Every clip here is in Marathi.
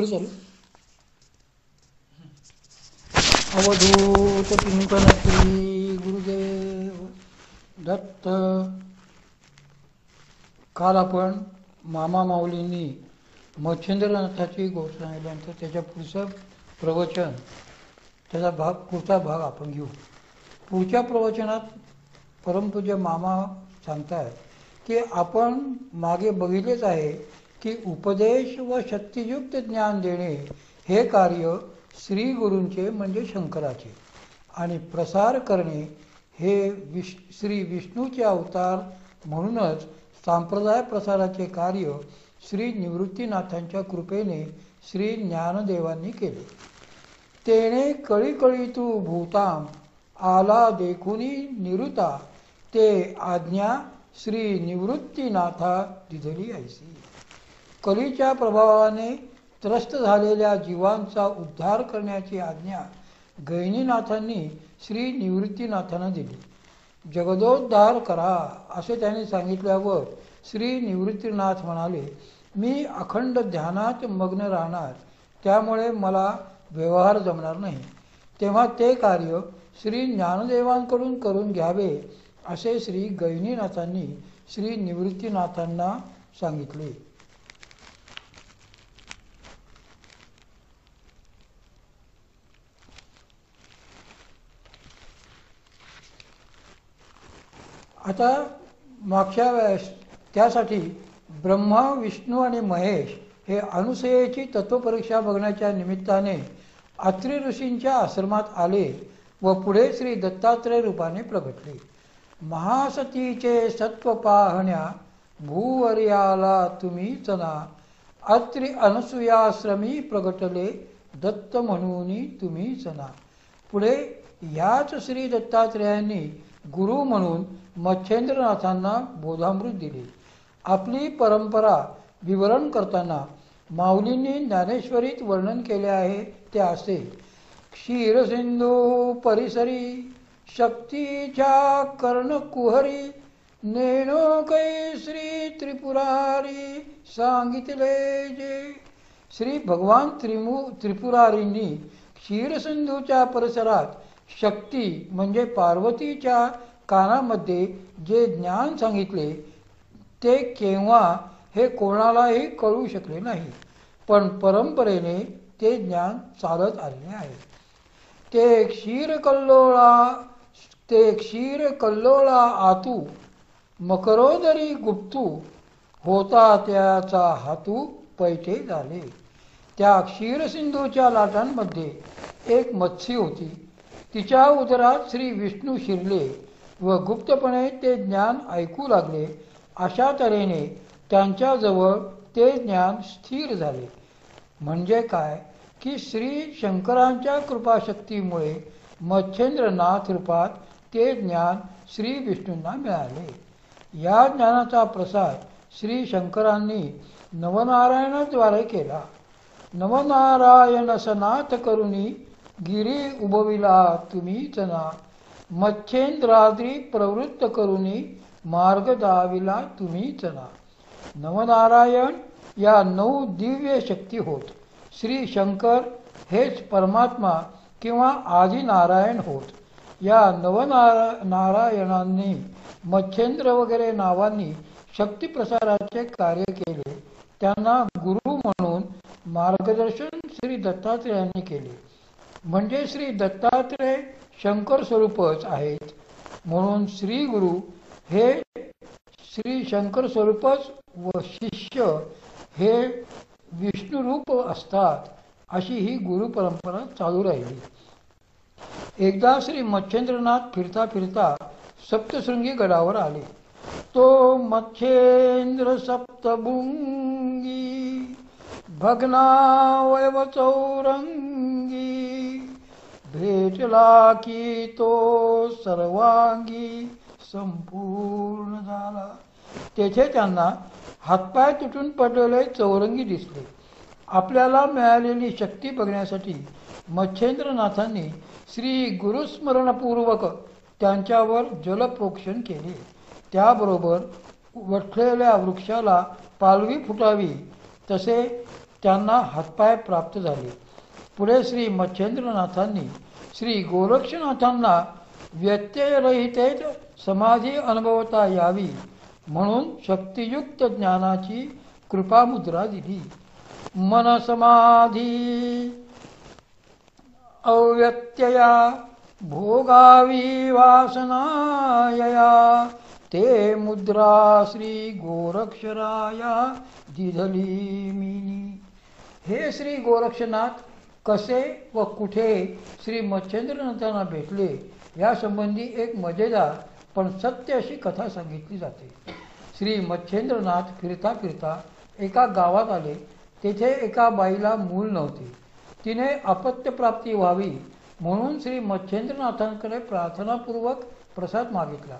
चालू अवधूत चिंतनश्री गुरुदेव दत्त. काल आपण मामा माऊलींनी मच्छिंद्रनाथाची गोष्ट सांगितल्यानंतर त्याच्या पुढचं प्रवचन, त्याचा पुढचा भाग आपण घेऊ. पुढच्या प्रवचनात परमपूज्य मामा सांगतात की आपण मागे बघितलेच आहे की उपदेश व शक्तियुक्त ज्ञान देणे हे कार्य श्री गुरूंचे म्हणजे शंकराचे, आणि प्रसार करणे हे श्री विष्णूचे अवतार. म्हणूनच संप्रदाय प्रसाराचे कार्य श्री निवृत्तीनाथांच्या कृपेने श्री ज्ञानदेवांनी केले. तेने कळी कळी तू भूताम आला देखुनी निरुता, ते आज्ञा श्री निवृत्तीनाथा दिधली ऐसी. कलीच्या प्रभावाने त्रस्त झालेल्या जीवांचा उद्धार करण्याची आज्ञा गहिनीनाथांनी श्री निवृत्तीनाथांना दिली. जगदोद्धार करा असे त्यांनी सांगितल्यावर श्री निवृत्तीनाथ म्हणाले, मी अखंड ध्यानात मग्न राहणार, त्यामुळे मला व्यवहार जमणार नाही. तेव्हा ते कार्य श्री ज्ञानदेवांकडून करून घ्यावे असे श्री गहिनीनाथांनी श्री निवृत्तीनाथांना सांगितले. आता मागच्या वेळेस त्यासाठी ब्रह्मा, विष्णू आणि महेश हे अनुसयेची तत्वपरीक्षा बघण्याच्या निमित्ताने अत्रि ऋषींच्या आश्रमात आले व पुढे श्री दत्तात्रय रूपाने प्रगटले. महासतीचे सत्व पाहण्या भूवर्याला तुम्हीच ना, अत्रि अनसुयाश्रमी प्रगटले दत्त म्हणून तुम्हीच ना. पुढे ह्याच श्री दत्तात्रयांनी गुरु म्हणून मच्छिंद्रनाथांना बोधामृत दिले. आपली परंपरा विवरण करताना माऊलींनी ज्ञानेश्वरीत वर्णन केले आहे ते असे: क्षीरसिंधू परिसरी शक्तीच्या कर्णकुहरी, नेणो कै श्री त्रिपुरारी सांगितले जे. श्री भगवान त्रिपुरारींनी क्षीरसिंधूच्या परिसरात शक्ती म्हणजे पार्वतीच्या कानामध्ये जे ज्ञान सांगितले ते केव्हा हे कोणालाही कळू शकले नाही, पण परंपरेने ते ज्ञान चालत आलेले आहे. ते क्षीर कल्लोळा आतू मकरोदरी गुप्तू, होता त्याचा हातू पैठे झाले. त्या क्षीरसिंधूच्या लाटांमध्ये एक मत्स्य होती. तिच्या उदरात श्री विष्णू शिरले व गुप्तपणे ते ज्ञान ऐकू लागले. अशा तऱ्हेने त्यांच्याजवळ ते ज्ञान स्थिर झाले. म्हणजे काय की श्री शंकरांच्या कृपाशक्तीमुळे मच्छिंद्रनाथ रूपात ते ज्ञान श्री विष्णूंना मिळाले. या ज्ञानाचा प्रसार श्री शंकरांनी नवनारायणाद्वारे केला. नवनारायण सनाथ करुणी गिरी उभविला तुम्हीच ना, मच्छिंद्राद्री प्रवृत्त करुणी मार्ग दाविला तुम्हीच ना. नवनारायण या 9 दिव्य शक्ती होत. श्री शंकर हेच परमात्मा किंवा आदि नारायण होत. या नवनारायणांनी मच्छिंद्र वगैरे नावांनी शक्ती प्रसाराचे कार्य केले. त्यांना गुरु म्हणून मार्गदर्शन श्री दत्तात्रयांनी केले. म्हणजे श्री दत्तात्रय शंकर स्वरूपच आहेत, म्हणून श्री गुरु हे श्री शंकर स्वरूपच व शिष्य हे विष्णू रूप असतात, अशी ही गुरु परंपरा चालू राहिली. एकदा श्री मच्छिंद्रनाथ फिरता फिरता सप्तशृंगी गडावर आले. तो मच्छिंद्र सप्तभुंगी भग्नावयव चौरंगी, भेटला की तो सर्वांगी संपूर्ण झाला. तेथे त्यांना हातपाय तुटून पडलेले चौरंगी दिसले. आपल्याला मिळालेली शक्ती बघण्यासाठी मच्छिंद्रनाथांनी श्री गुरुस्मरणपूर्वक त्यांच्यावर जलप्रोक्षण केले. त्याबरोबर वठलेल्या वृक्षाला पालवी फुटावी तसे त्यांना हातपाय प्राप्त झाले. पुढे श्री मच्छेंद्रनाथांनी श्री गोरक्षनाथांना व्यत्ययरहितेच समाधी अनुभवता यावी म्हणून शक्तियुक्त ज्ञानाची कृपामुद्रा दिली. मनसमाधी अव्यत्यया भोगावी वासनायया ते मुद्रा श्री गोरक्षराया दिधली मिनी. हे श्री गोरक्षनाथ कसे व कुठे श्री मच्छेंद्रनाथांना भेटले यासंबंधी एक मजेदार पण सत्य अशी कथा सांगितली जाते. श्री मच्छेंद्रनाथ फिरता फिरता एका गावात आले. तेथे एका बाईला मूल नव्हते. तिने अपत्यप्राप्ती व्हावी म्हणून श्री मच्छेंद्रनाथांकडे प्रार्थनापूर्वक प्रसाद मागितला.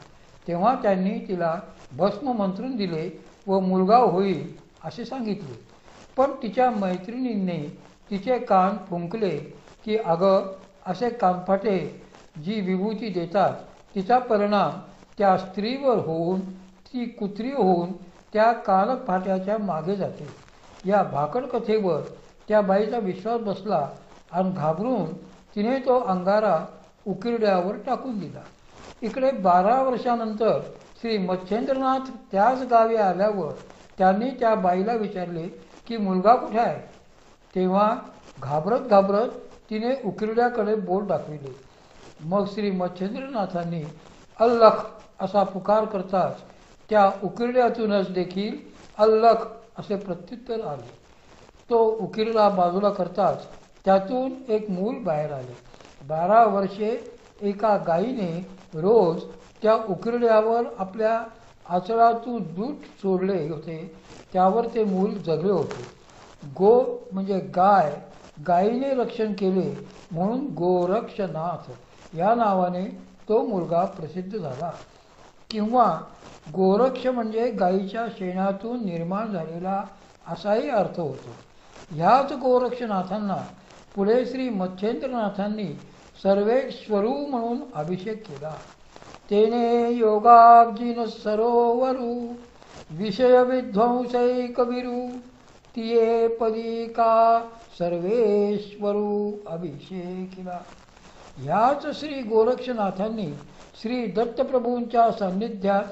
तेव्हा त्यांनी तिला भस्म मंत्रून दिले व मुलगा होईल असे सांगितले. पण तिच्या मैत्रिणींनी तिचे कान फुंकले की अगं असे कानफाटे जी विभूती देतात तिचा परिणाम त्या स्त्रीवर होऊन ती कुत्री होऊन त्या कानफाट्याच्या मागे जाते. या भाकड कथेवर त्या बाईचा विश्वास बसला आणि घाबरून तिने तो अंगारा उकिरड्यावर टाकून दिला. इकडे 12 वर्षानंतर श्री मच्छेंद्रनाथ त्याच गावी आल्यावर त्यांनी त्या बाईला विचारले की मुलगा कुठे आहे. तेव्हा घाबरत घाबरत तिने उकिरड्याकडे बोट दाखविले. मग श्री मच्छेंद्रनाथांनी अल्लख असा पुकार करताच त्या उकिरड्यातूनच देखील अल्लख असे प्रत्युत्तर आले. तो उकिरडा बाजूला करताच त्यातून एक मूल बाहेर आले. 12 वर्षे एका गायीने रोज त्या उकिरड्यावर आपल्या आचळातून दूध सोडले होते. त्यावर ते मूल जगले होते. गो म्हणजे गाय, गायीने रक्षण केले म्हणून गोरक्षनाथ या नावाने तो मुलगा प्रसिद्ध झाला. किंवा गोरक्ष म्हणजे गायीच्या शेणातून निर्माण झालेला असाही अर्थ होतो. ह्याच गोरक्षनाथांना पुढे श्री मच्छेंद्रनाथांनी सर्वेश्वरू म्हणून अभिषेक केला. तेने योगाब्जिन सरोवरू विषय विध्वंसैकविरू तिये पदी का सर्वेश्वरू अभिषेकिला. ह्याच श्री गोरक्षनाथांनी श्री दत्तप्रभूंच्या सान्निध्यात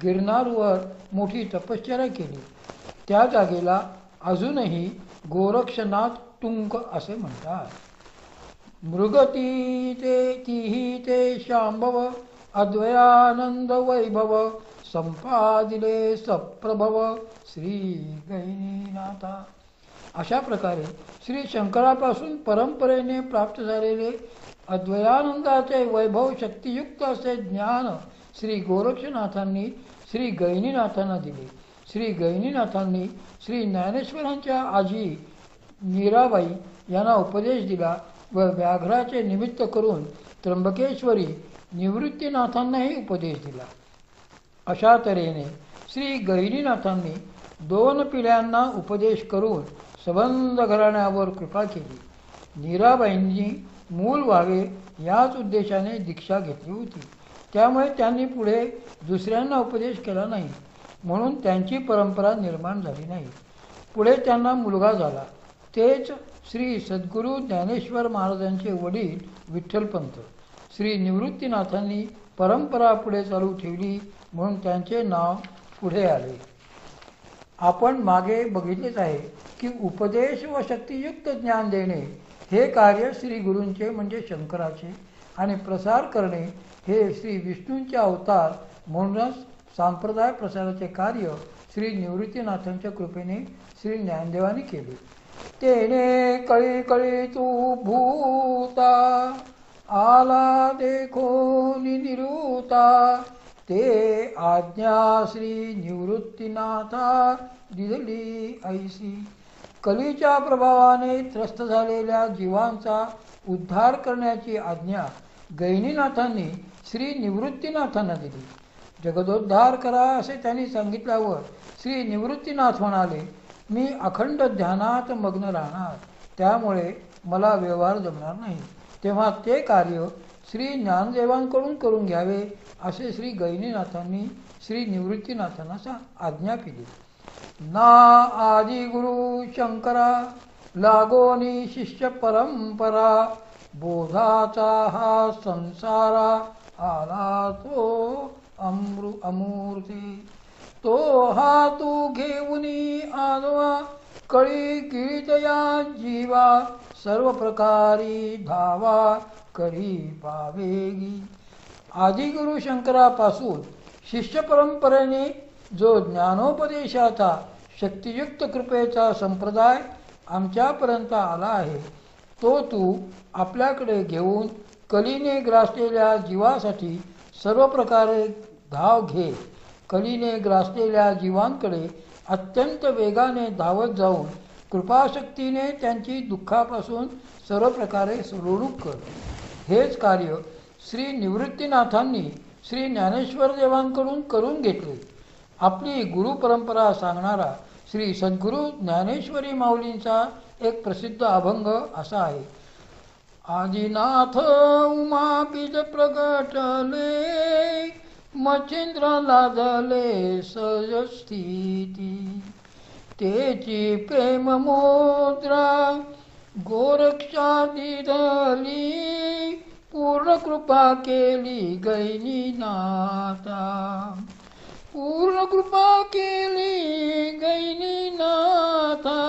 गिरनारवर मोठी तपश्चर्या केली. त्या जागेला अजूनही गोरक्षनाथ तुंग असे म्हणतात. मृगती ते तिही ते शांभव अद्वयानंद वैभव संपादिले सप्रभव श्री गैनीनाथा. अशा प्रकारे श्री शंकरापासून परंपरेने प्राप्त झालेले अद्वयानंदाचे वैभव शक्तियुक्त असे ज्ञान श्री गोरक्षनाथांनी श्री गैनीनाथांना दिले. श्री गैनीनाथांनी श्री ज्ञानेश्वरांच्या आजी मीराबाई यांना उपदेश दिला व व्याघ्राचे निमित्त करून त्र्यंबकेश्वरी निवृत्तीनाथांनाही उपदेश दिला. अशा तऱ्हेने श्री गैनीनाथांनी 2 पिढ्यांना उपदेश करून संबंध घराण्यावर कृपा केली. मीराबाईंनी मूल व्हावे याच उद्देशाने दीक्षा घेतली होती. त्यामुळे त्यांनी पुढे दुसऱ्यांना उपदेश केला नाही म्हणून त्यांची परंपरा निर्माण झाली नाही. पुढे त्यांना मुलगा झाला. तेच श्री सद्गुरू ज्ञानेश्वर महाराजांचे वडील विठ्ठलपंत. श्री निवृत्तीनाथांनी परंपरा पुढे चालू ठेवली म्हणून त्यांचे नाव पुढे आले. आपण मागे बघितलेच आहे की उपदेश व शक्तियुक्त ज्ञान देणे हे कार्य श्री गुरूंचे म्हणजे शंकराचे आणि प्रसार करणे हे श्री विष्णूंचे अवतार म्हणूनच संप्रदाय प्रसाराचे कार्य श्री निवृत्तीनाथांच्या कृपेने श्री ज्ञानदेवांनी केले. तेने कळी कळी तू भूता आला देखो निरुता ते आज्ञा श्री निवृत्तीनाथा दिली ऐसी. कलीच्या प्रभावाने त्रस्त झालेल्या जीवांचा उद्धार करण्याची आज्ञा गैनीनाथांनी श्री निवृत्तीनाथांना दिली. जगदोद्धार करा असे त्यांनी सांगितल्यावर श्री निवृत्तीनाथ म्हणाले, मी अखंड ध्यानात मग्न राहणार, त्यामुळे मला व्यवहार जमणार नाही. तेव्हा ते कार्य श्री ज्ञानदेवांकडून करून घ्यावे असे श्री गैनीनाथांनी श्री निवृत्तीनाथांना आज्ञा केली. ना आदि गुरु शंकरा लागोनी शिष्य परंपरा बोधाचा हा संसारा आला तो अमूर्ती तो हा तू घेऊनी आनवा कळी गिळितया जीवा सर्व प्रकारी धावा करी पावेगी. आदिगुरु शंकरापासून शिष्य परंपरेने जो ज्ञानोपदेशाचा शक्तियुक्त कृपेचा संप्रदाय आमच्यापर्यंत आला आहे तो तू आपल्याकडे घेऊन कलीने ग्रासलेल्या जीवासाठी सर्व प्रकारे धाव घे. कलीने ग्रासलेल्या जीवांकडे अत्यंत वेगाने धावत जाऊन कृपाशक्तीने त्यांची दुःखापासून सर्व प्रकारे सोडवणूक कर. हेच कार्य श्री निवृत्तीनाथांनी श्री ज्ञानेश्वर देवांकडून करून घेतले. आपली गुरुपरंपरा सांगणारा श्री सद्गुरू ज्ञानेश्वरी माऊलींचा एक प्रसिद्ध अभंग असा आहे. आदिनाथ उमा बीज प्रगटले मच्छिंद्र लादले सहज स्थिती तेची प्रेम मुद्रा गोरक्षा दिधली पूर्ण कृपा केली गैनीनाथा पूर्ण कृपा केली गैनीनाथा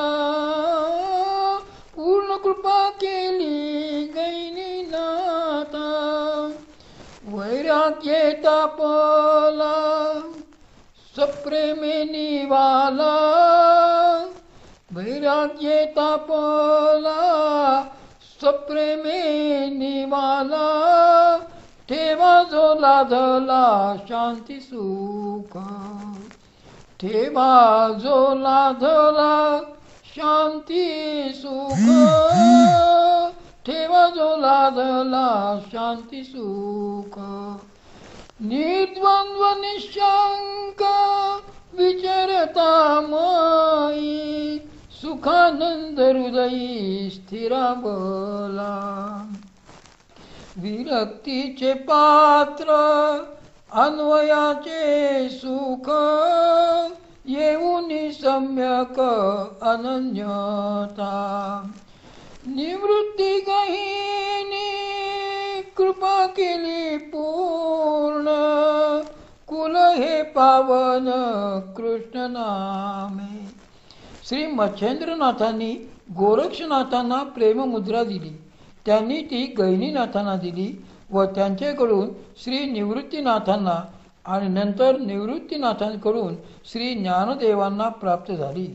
पूर्ण कृपा केली गैनीनाथा वैराग्ये तापला सप्रेमे निवाला वैराग्ये तापला सप्रेमे निवाला ठेवा जो लाधला शांती सुख ठेवा जो लाधला शांती सुख ठेवा जो लाधला शांती सुख निर्द्वंद्व निशंक विचरता माई सुखानंद हृदयी स्थिरावला विरक्तीचे पात्र अन्वयाचे सुख येऊनी सम्यक अनन्यता निवृत्ती गहिनी कृपा केली पूर्ण कुल हे पावन कृष्ण नामे. श्री मच्छेंद्रनाथांनी गोरक्षनाथांना प्रेममुद्रा दिली. त्यांनी ती गहिनीनाथांना दिली व त्यांच्याकडून श्री निवृत्तीनाथांना आणि नंतर निवृत्तीनाथांकडून श्री ज्ञानदेवांना प्राप्त झाली.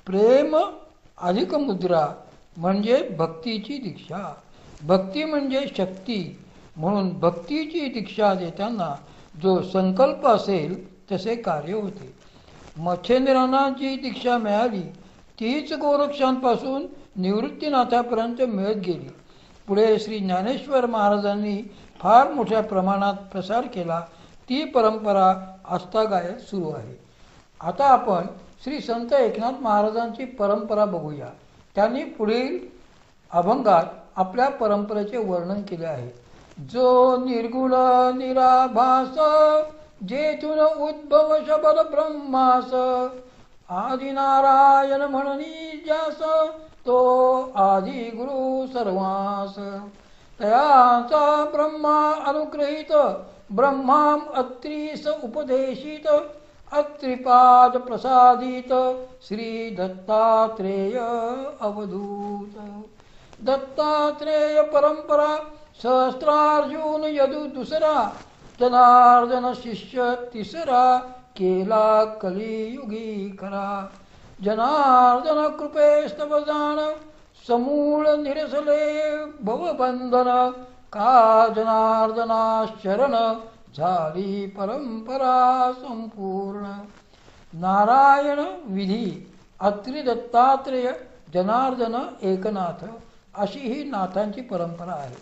प्रेम अधिक मुद्रा म्हणजे भक्तीची दीक्षा. भक्ती म्हणजे शक्ती म्हणून भक्तीची दीक्षा देताना जो संकल्प असेल तसे कार्य होते. मच्छेंद्रांना जी दीक्षा मिळाली तीच गोरक्षांपासून निवृत्तीनाथापर्यंत मिळत गेली. पुढे श्री ज्ञानेश्वर महाराजांनी फार मोठ्या प्रमाणात प्रसार केला. ती परंपरा आजतागायत सुरू आहे. आता आपण श्री संत एकनाथ महाराजांची परंपरा बघूया. त्यांनी पुढील अभंगात आपल्या परंपरेचे वर्णन केले आहे. जो निर्गुण निराभास जेथून उद्भव शबद ब्रह्मास आदिनारायण म्हणनी ज्यास तो आदि गुरु सर्वांस तयाचा ब्रह्मा अनुग्रहित ब्रह्माम अत्रीस उपदेशित अत्रिपाद प्रसादित श्री दत्तात्रेय अवधूत. दत्तात्रेय परंपरा सहस्त्रार्जुन यदु दुसरा जनार्दन शिष्य तिसरा केला कलियुगी खरा. जनार्दन कृपेस्तव जाण समूळ निरसले भवबंधन का जनार्दना शरण झाली परंपरा संपूर्ण. नारायण विधी अत्रि दत्तात्रेय जनार्दन एकनाथ अशी ही नाथांची परंपरा आहे.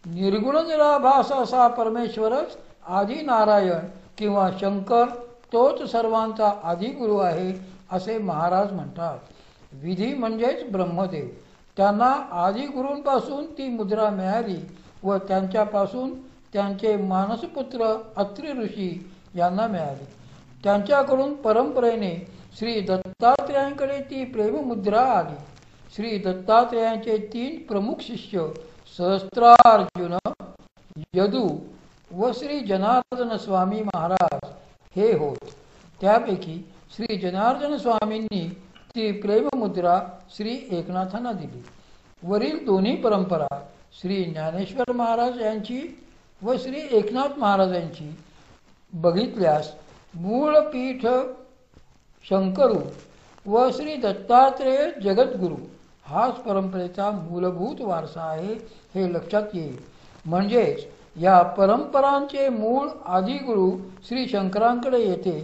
निर्गुण निराभास असा परमेश्वरच आदी नारायण किंवा शंकर तोच सर्वांचा आदिगुरु आहे असे महाराज म्हणतात. विधी म्हणजेच ब्रह्मदेव. त्यांना आदिगुरूंपासून ती मुद्रा मिळाली व त्यांच्यापासून त्यांचे मानसपुत्र अत्रि ऋषी यांना मिळाली. त्यांच्याकडून परंपरेने श्री दत्तात्रेयांकडे ती प्रेममुद्रा आली. श्री दत्तात्रेयांचे 3 प्रमुख शिष्य सहस्त्रार्जुन, यदू व श्री जनार्दन स्वामी महाराज हे होत. त्यापैकी श्री जनार्दन स्वामींनी ती प्रेममुद्रा श्री एकनाथांना दिली. वरील दोन्ही परंपरा श्री ज्ञानेश्वर महाराज यांची व श्री एकनाथ महाराजांची बघितल्यास मूळ पीठ शंकरू व श्री दत्तात्रेय जगद्गुरू हाच परंपरेचा मूलभूत वारसा आहे हे लक्षात येईल. म्हणजेच या परंपरांचे मूळ आदिगुरु श्री शंकरांकडे येते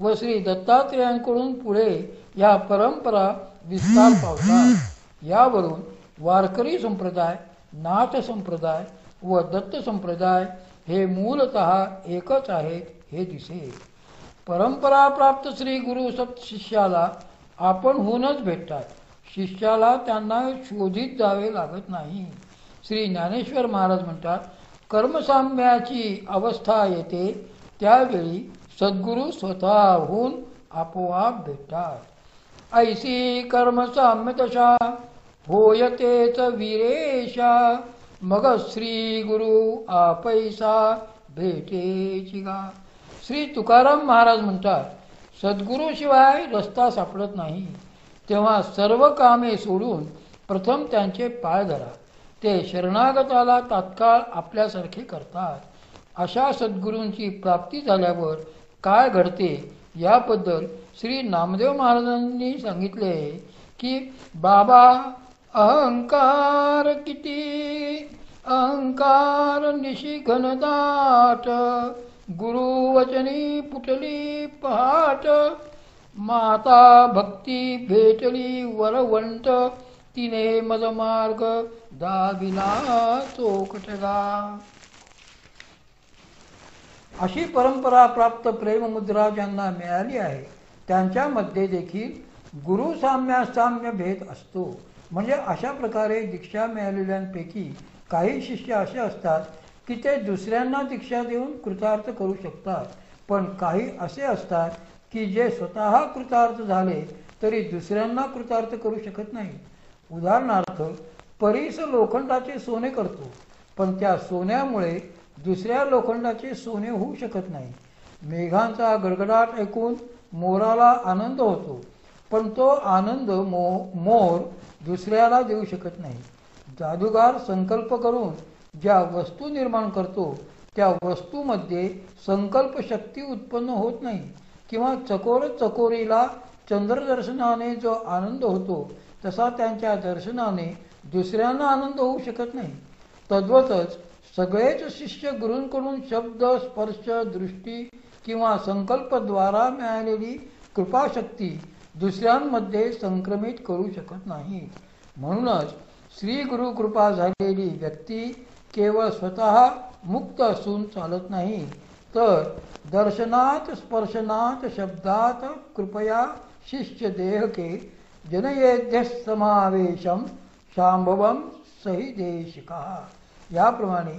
व श्री दत्तात्रेयांकडून पुढे या परंपरा विस्तार पावतात. यावरून वारकरी संप्रदाय, नाथ संप्रदाय व दत्त संप्रदाय हे मूलतः एकच आहेत हे दिसेल. परंपरा प्राप्त श्री गुरु शिष्याला आपणहूनच भेटतात. शिष्याला त्यांना शोधित जावे लागत नाही. श्री ज्ञानेश्वर महाराज म्हणतात, कर्मसाम्याची अवस्था येते त्यावेळी सद्गुरू स्वतःहून आपोआप भेटतात. ऐसी कर्मसाम्य दशा होयतेच वीरेशा, मग श्री गुरु आपैसा भेटेची गा. श्री तुकाराम महाराज म्हणतात, सद्गुरूशिवाय रस्ता सापडत नाही. तेव्हा सर्व कामे सोडून प्रथम त्यांचे पाय धरा. ते शरणागताला तात्काळ आपल्यासारखे करतात. अशा सद्गुरूंची प्राप्ती झाल्यावर काय घडते याबद्दल श्री नामदेव महाराजांनी सांगितले की, बाबा अहंकार किती, अहंकार निशी घनदाट, गुरुवचनी फुटली पहाट, माता भक्ती भेटली वरवंट, तिने मजमार्ग दाविला चोकटगा. अशी परंपरा प्राप्त प्रेममुद्रा ज्यांना मिळाली आहे त्यांच्यामध्ये देखील गुरु साम्य भेद असतो. म्हणजे अशा प्रकारे दीक्षा मिळालेल्यांपैकी काही शिष्य असे असतात की ते दुसऱ्यांना दीक्षा देऊन कृतार्थ करू शकतात, पण काही असे असतात की जे स्वतः कृतार्थ झाले तरी दुसऱ्यांना कृतार्थ करू शकत नाही. उदाहरणार्थ, परीस लोखंडाचे सोने करतो, पण त्या सोन्यामुळे दुसऱ्या लोखंडाचे सोने होऊ शकत नाही. मेघांचा गडगडाट ऐकून मोराला आनंद होतो, पण तो आनंद मोर दुसऱ्याला देऊ शकत नाही. जादूगार संकल्प करून ज्या वस्तू निर्माण करतो त्या वस्तूमध्ये संकल्प शक्ती उत्पन्न होत नाही. किंवा चकोरीला चंद्रदर्शनाने जो आनंद होतो तसा त्यांच्या दर्शनाने दुसऱ्यांना आनंद होऊ शकत नाही. तद्वतच सगळेच शिष्य गुरूंकडून शब्द, स्पर्श, दृष्टी किंवा संकल्पद्वारा मिळालेली कृपाशक्ती दुसऱ्यांमध्ये संक्रमित करू शकत नाही. म्हणूनच श्री गुरु कृपा झालेली व्यक्ती केवळ स्वतः मुक्त असून चालत नाही, तर दर्शनात, स्पर्शनात, शब्दात कृपया शिष्य देहके जनयेद्य समावेशम शांभवम सही देशिका. याप्रमाणे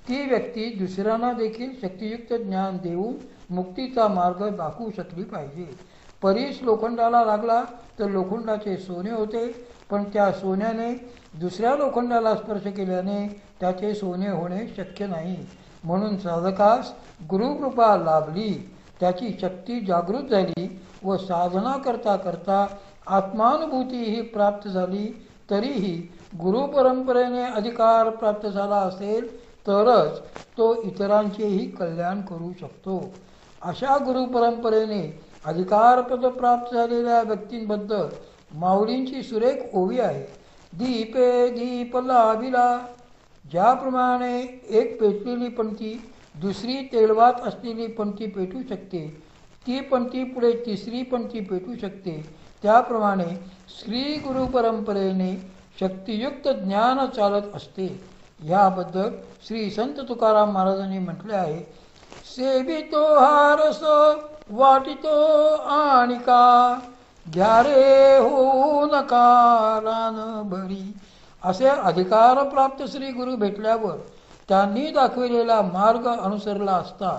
ती व्यक्ती दुसऱ्यांना देखील शक्तियुक्त ज्ञान देऊन मुक्तीचा मार्ग दाखवू शकली पाहिजे. परीस लोखंडाला लागला तर लोखंडाचे सोने होते, पण त्या सोन्याने दुसऱ्या लोखंडाला स्पर्श केल्याने त्याचे सोने होणे शक्य नाही. म्हणून साधकास गुरुकृपा लाभली, त्याची शक्ती जागृत झाली व साधना करता करता आत्मानुभूती ही प्राप्त झाली, तरीही गुरुपरंपरेने अधिकार प्राप्त झाला असेल तरच तो इतरांचेही कल्याण करू शकतो. अशा गुरुपरंपरेने अधिकारपद प्राप्त झालेल्या व्यक्तींबद्दल माऊलींची सुरेख ओवी आहे. दीपे दीप लाविला. ज्याप्रमाणे एक पेटलेली पणती दुसरी तेलवात असलेली पणती पेटू शकते, ती पणती पुढे तिसरी पणती पेटू शकते, त्याप्रमाणे श्री गुरु परंपरेने शक्तियुक्त ज्ञान चालत असते. याबद्दल श्री संत तुकाराम महाराजांनी म्हटले आहे, सेवितो हारस वाटितो आणिका, घ्या रे होऊ नका रान भरी. असे अधिकार प्राप्त श्री गुरु भेटल्यावर त्यांनी दाखविलेला मार्ग अनुसरला असता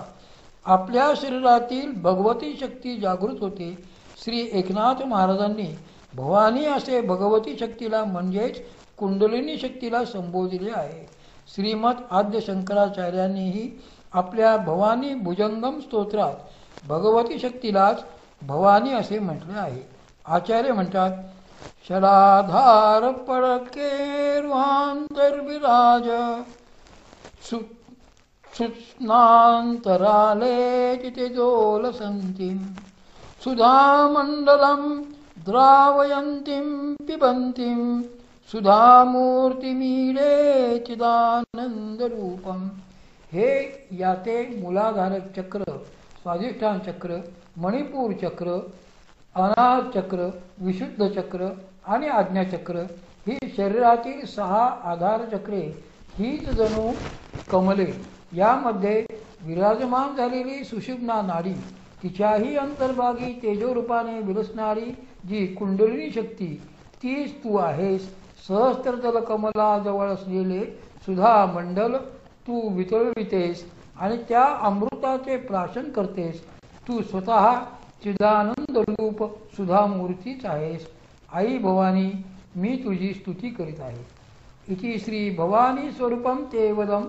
आपल्या शरीरातील भगवती शक्ती जागृत होते. श्री एकनाथ महाराजांनी भवानी असे भगवती शक्तीला म्हणजेच कुंडलिनी शक्तीला संबोधिले आहे. श्रीमद आद्य शंकराचार्यांनीही आपल्या भवानी भुजंगम स्तोत्रात भगवती शक्तीलाच भवानी असे म्हटले आहे. आचार्य म्हणतात, शलाधार पडके रुहांतर्विराज सुस्नांतराले तिथे जोलसंतीं सुधामंडलम द्रावयंतीं पिबंतीं सुधामूर्तिमीडे चिदानंदरूपम. हे याते मूलाधारक चक्र, स्वाधिष्ठान चक्र, मणिपूर चक्र, अनाहत चक्र, विशुद्ध चक्र आणि आज्ञाचक्र ही शरीरातील 6 आधार चक्रे हीच जणू कमले. यामध्ये विराजमान झालेली सुषुम्ना नाडी, तिच्याही अंतर्भागी तेजोरूपाने विलसणारी जी कुंडलिनी शक्ती, तीच तू आहेस. सहस्त्रदल कमलाजवळ असलेले सुधा मंडल तू वितळवितेस आणि त्या अमृताचे प्राशन करतेस. तू स्वतः चिदानंद रूप सुधामूर्तीच आहेस. आई भवानी, मी तुझी स्तुती करीत आहे. इति श्री भवानी स्वरूपम ते वदम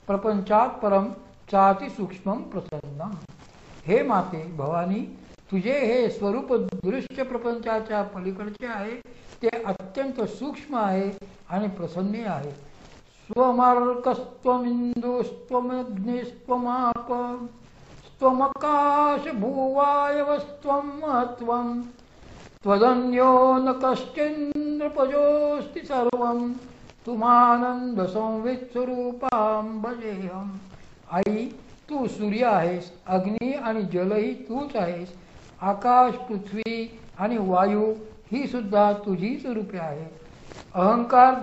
प्रपंचात परम चाति सूक्ष्मम प्रसन्नम. हे माते भवानी, तुझे हे स्वरूप दृश्य प्रपंचाच्या पलीकडचे आहे. ते अत्यंत सूक्ष्म आहे आणि प्रसन्न आहे. स्वमार्कस्त्वमिंदुस्त्वमग्निस्त्वमाप त्वमकाश भूवायवस्त्वं महत्त्वं त्वदन्यो न कश्चिन्द्रपजोऽस्ति सर्वं तुमानंद संवित स्वरूपां भजेहम. आई, तू सूर्य आहेस, अग्नी आणि जलही तूच आहेस. आकाश, पृथ्वी आणि वायू ही सुद्धा तुझीच रूपे आहे. अहंकार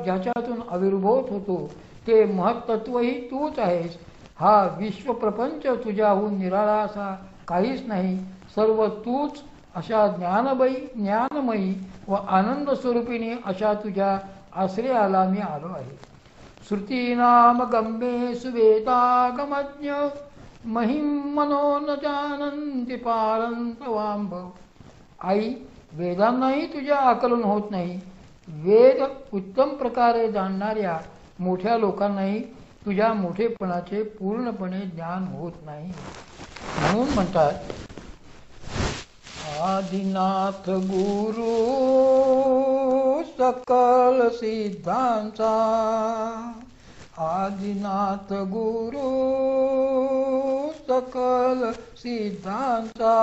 ज्याच्यातून आविर्भूत होतो ते महत्त्वही तूच आहेस. हा विश्वप्रपंच तुझ्याहून निराळा असा काहीच नाही. सर्व तूच अशा ज्ञानमयी व आनंद स्वरूपिणी अशा तुझ्या आश्रयाला मी आलो आहे. श्रुतीनाम गम्ये सुवेदागमज्ञ महिम मनो न जानन्ति पारंत वांभ. आई, वेदांनाही तुझ्या आकलन होत नाही. वेद उत्तम प्रकारे जाणणाऱ्या मोठ्या लोकांनाही तुझ्या मोठेपणाचे पूर्णपणे ज्ञान होत नाही. म्हणून म्हणतात, आदिनाथ गुरु सकल सिद्धांचा, आदिनाथ गुरु सकल सिद्धांचा,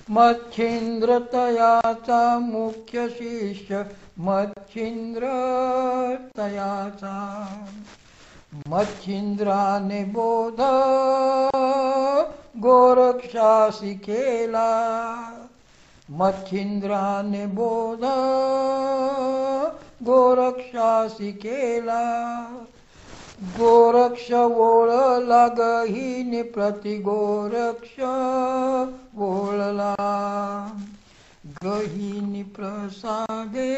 मच्छिंद्र तयाचा मुख्य शिष्य, मच्छिंद्र तयाचा. मच्छिंद्राने बोध गोरक्षासी केला, मच्छिंद्राने बोध गोरक्षासी केला. गोरक्ष ओळला गहीने प्रति गोरक्ष ओळला. गहीनी प्रसादे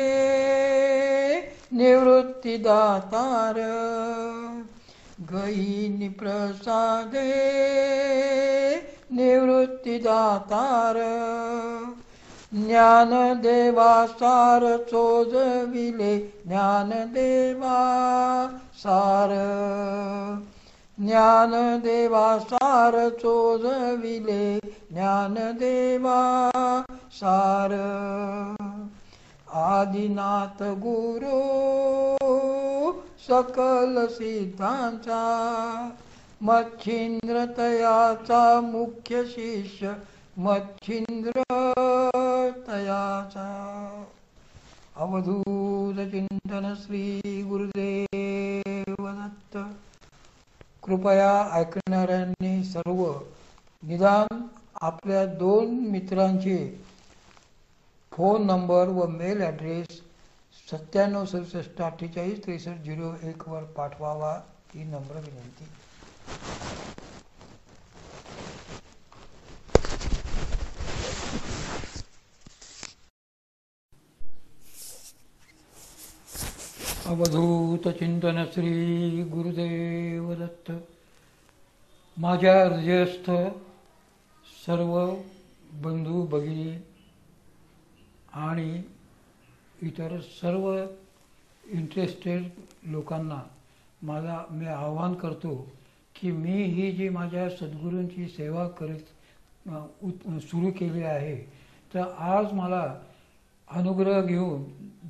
निवृत्ती दातार, गहीनी प्रसादे निवृत्ती दातार. ज्ञानदेवा सार चोजविले, ज्ञानदेवा सार, ज्ञानदेवा सार चोजविले, ज्ञानदेवा सार. आदिनाथ गुरु सकल सिद्धांचा, मच्छिंद्र तयाचा मुख्य शिष्य, मच्छिंद्र तयाचा. अवधूत चिंतन श्री गुरुदेव दत्त. कृपया ऐकणाऱ्यांनी सर्व निदान आपल्या 2 मित्रांचे फोन नंबर व मेल ॲड्रेस 9767484301 वर पाठवावा ही नम्र विनंती. अवधूत चिंतन श्री गुरुदेव दत्त. माझ्या हृदयस्थ सर्व बंधू भगिनी आणि इतर सर्व इंटरेस्टेड लोकांना मी आवाहन करतो की मी ही जी माझ्या सद्गुरूंची सेवा सुरू केली आहे, तर आज मला अनुग्रह घेऊन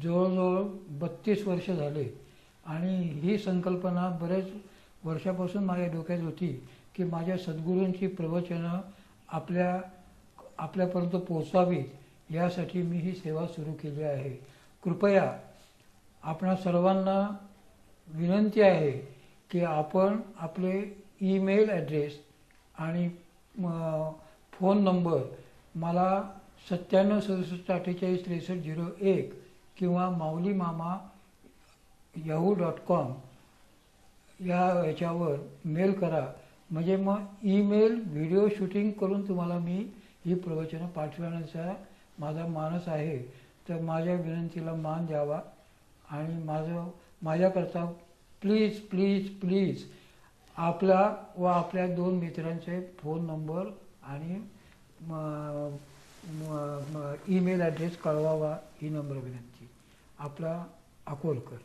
जवळजवळ 32 वर्ष झाले आणि ही संकल्पना बरेच वर्षापासून माझ्या डोक्यात होती की माझ्या सद्गुरूंची प्रवचनं आपल्यापर्यंत पोहोचावीत, यासाठी मी ही सेवा सुरू केली आहे. कृपया आपणा सर्वांना विनंती आहे की आपण आपले ईमेल ॲड्रेस आणि फोन नंबर मला 9767484301 किंवा maulimama@yahoo.com याच्यावर मेल करा. म्हणजे मग ईमेल व्हिडिओ शूटिंग करून तुम्हाला मी ही प्रवचनं पाठवण्याचा माझा मानस आहे. तर माझ्या विनंतीला मान द्यावा आणि माझ्याकरता प्लीज प्लीज प्लीज आपला व आपल्या 2 मित्रांचे फोन नंबर आणि ईमेल ॲड्रेस कळवावा ही नम्र विनंती. आपला अकोलकर.